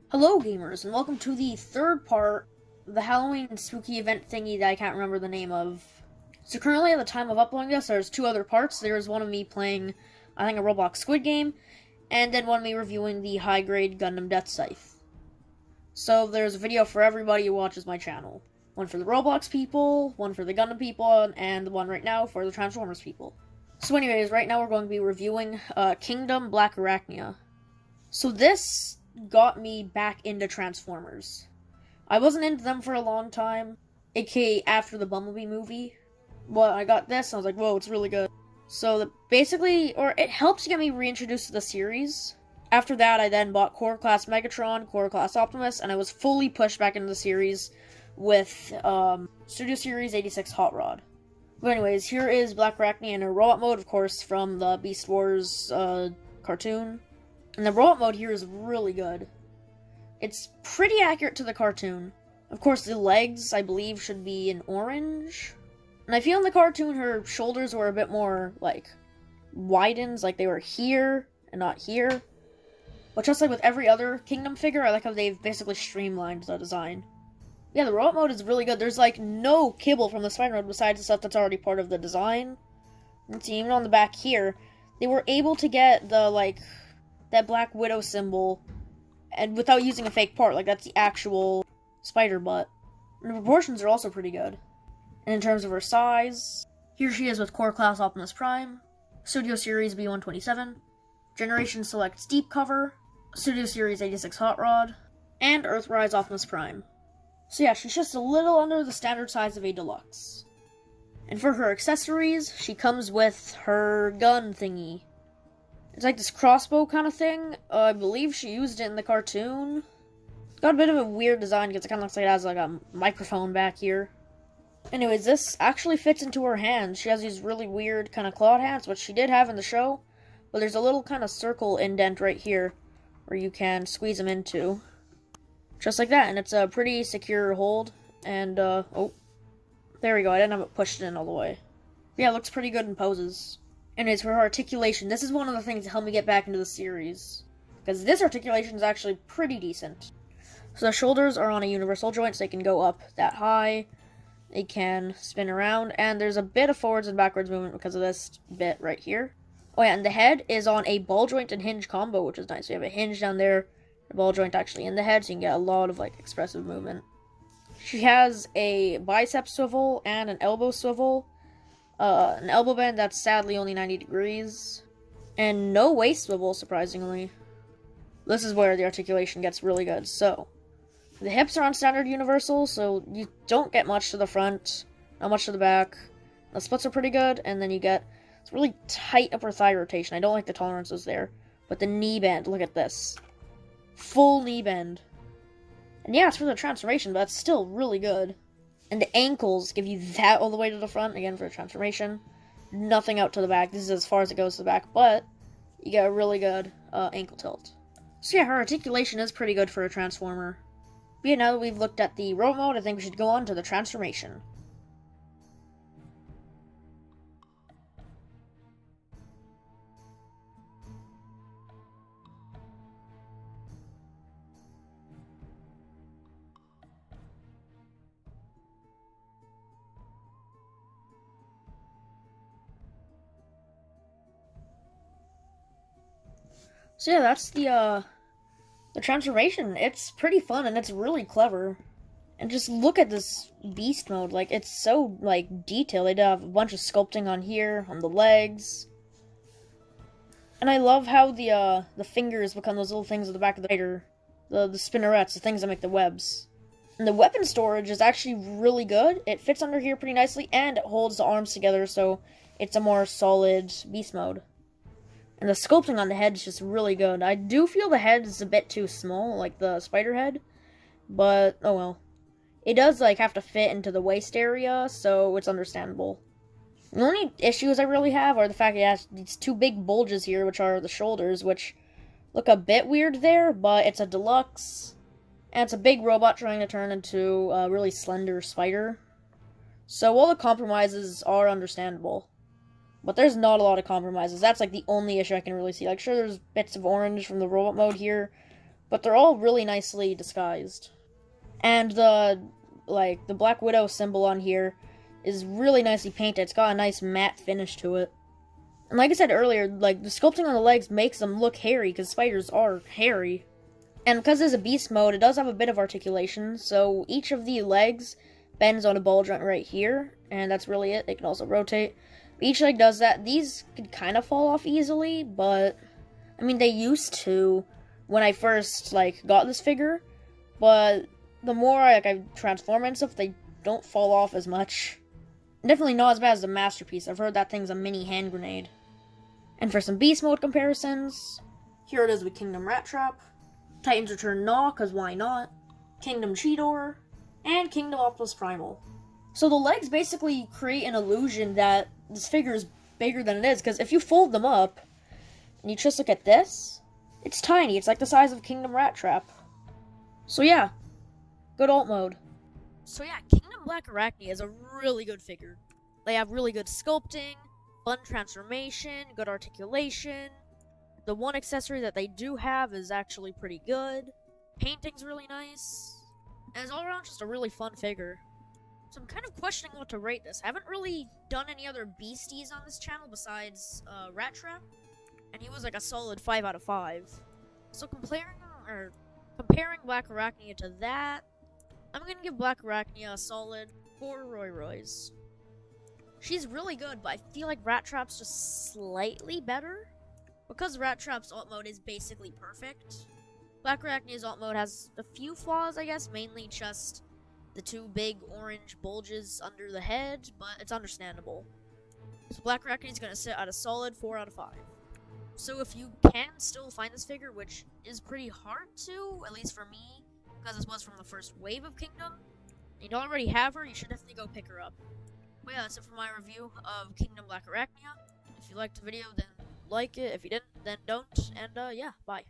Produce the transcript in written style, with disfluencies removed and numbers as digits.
Hello gamers, and welcome to the third part of the Halloween spooky event thingy that I can't remember the name of. So currently at the time of uploading this, there's two other parts. There's one of me playing, I think, a Roblox Squid game, and then one of me reviewing the high-grade Gundam Death Scythe. So there's a video for everybody who watches my channel. One for the Roblox people, one for the Gundam people, and the one right now for the Transformers people. So anyways, right now we're going to be reviewing Kingdom Blackarachnia. So this got me back into Transformers. I wasn't into them for a long time, aka after the Bumblebee movie. Well, I got this, and I was like, whoa, it's really good. So it helps get me reintroduced to the series. After that, I then bought Core Class Megatron, Core Class Optimus, and I was fully pushed back into the series with Studio Series 86 Hot Rod. But anyways, here is Blackarachnia in her robot mode, of course, from the Beast Wars cartoon. And the robot mode here is really good. It's pretty accurate to the cartoon. Of course, the legs, I believe, should be in orange. And I feel in the cartoon her shoulders were a bit more, widened, like they were here and not here. But just like with every other Kingdom figure, I like how they've basically streamlined the design. Yeah, the robot mode is really good. There's, no kibble from the spider mode besides the stuff that's already part of the design. Let's see, even on the back here, they were able to get the, that Black Widow symbol, and without using a fake part, that's the actual spider butt. And the proportions are also pretty good. And in terms of her size, here she is with Core Class Optimus Prime, Studio Series B127, Generation Select Deep Cover, Studio Series 86 Hot Rod, and Earthrise Optimus Prime. So yeah, she's just a little under the standard size of a deluxe. And for her accessories, she comes with her gun thingy. It's like this crossbow kind of thing. I believe she used it in the cartoon. It's got a bit of a weird design because it kind of looks like it has a microphone back here. Anyways, this actually fits into her hands. She has these really weird kind of clawed hands, which she did have in the show. But there's a little kind of circle indent right here where you can squeeze them into. Just like that, and it's a pretty secure hold. And, oh, there we go. I didn't have it pushed in all the way. But yeah, it looks pretty good in poses. Anyways, for her articulation, this is one of the things that helped me get back into the series. Because this articulation is actually pretty decent. So the shoulders are on a universal joint, so they can go up that high. They can spin around, and there's a bit of forwards and backwards movement because of this bit right here. Oh yeah, and the head is on a ball joint and hinge combo, which is nice. We have a hinge down there, a ball joint actually in the head, so you can get a lot of, expressive movement. She has a bicep swivel and an elbow swivel. An elbow bend that's sadly only 90 degrees, and no waist swivel, surprisingly. This is where the articulation gets really good. So, the hips are on standard universal, so you don't get much to the front, not much to the back. The splits are pretty good, and then you get this really tight upper thigh rotation. I don't like the tolerances there, but the knee bend, look at this. Full knee bend. And yeah, it's for the transformation, but that's still really good. And the ankles give you that all the way to the front, again, for a transformation. Nothing out to the back. This is as far as it goes to the back, but you get a really good ankle tilt. So yeah, her articulation is pretty good for a transformer. But yeah, now that we've looked at the robot mode, I think we should go on to the transformation. So yeah, that's the transformation. It's pretty fun, and it's really clever. And just look at this beast mode. It's so, detailed. They have a bunch of sculpting on here, on the legs. And I love how the fingers become those little things at the back of the spider. The spinnerets, the things that make the webs. And the weapon storage is actually really good. It fits under here pretty nicely, and it holds the arms together, so it's a more solid beast mode. And the sculpting on the head is just really good. I do feel the head is a bit too small, like the spider head. But, oh well. It does, have to fit into the waist area, so it's understandable. The only issues I really have are the fact that it has these two big bulges here, which are the shoulders, which look a bit weird there, but it's a deluxe. And it's a big robot trying to turn into a really slender spider. So all the compromises are understandable. But there's not a lot of compromises. That's, the only issue I can really see. Sure, there's bits of orange from the robot mode here, but they're all really nicely disguised. And the Black Widow symbol on here is really nicely painted. It's got a nice matte finish to it. And like I said earlier, like, the sculpting on the legs makes them look hairy, because spiders are hairy. And because there's a beast mode, it does have a bit of articulation, so each of the legs bends on a ball joint right here, and that's really it. They can also rotate. Each leg does that. These could kind of fall off easily, but, I mean, they used to when I first, like, got this figure, but the more I transform and stuff, they don't fall off as much. Definitely not as bad as the Masterpiece. I've heard that thing's a mini hand grenade. And for some beast mode comparisons, here it is with Kingdom Rat Trap, Titan's Return Gnaw, cause why not, Kingdom Cheetor, and Kingdom Optimus Primal. So the legs basically create an illusion that this figure is bigger than it is, because if you fold them up, and you just look at this, it's tiny. It's like the size of Kingdom Rat Trap. So yeah, good alt mode. So yeah, Kingdom Blackarachnia is a really good figure. They have really good sculpting, fun transformation, good articulation. The one accessory that they do have is actually pretty good. Painting's really nice. And it's all around just a really fun figure. So I'm kind of questioning what to rate this. I haven't really done any other beasties on this channel besides Rat Trap. And he was like a solid 5 out of 5. So comparing Blackarachnia to that, I'm gonna give Blackarachnia a solid 4 Roy Roys. She's really good, but I feel like Rat Trap's just slightly better. Because Rat Trap's alt mode is basically perfect, Blackarachnia's alt mode has a few flaws, I guess, mainly just the 2 big orange bulges under the head, but it's understandable. So Blackarachnia's gonna sit at a solid 4 out of 5. So if you can still find this figure, which is pretty hard to, at least for me, because this was from the first wave of Kingdom, and you don't already have her, you should definitely go pick her up. But yeah, that's it for my review of Kingdom Blackarachnia. If you liked the video, then like it. If you didn't, then don't. And yeah, bye.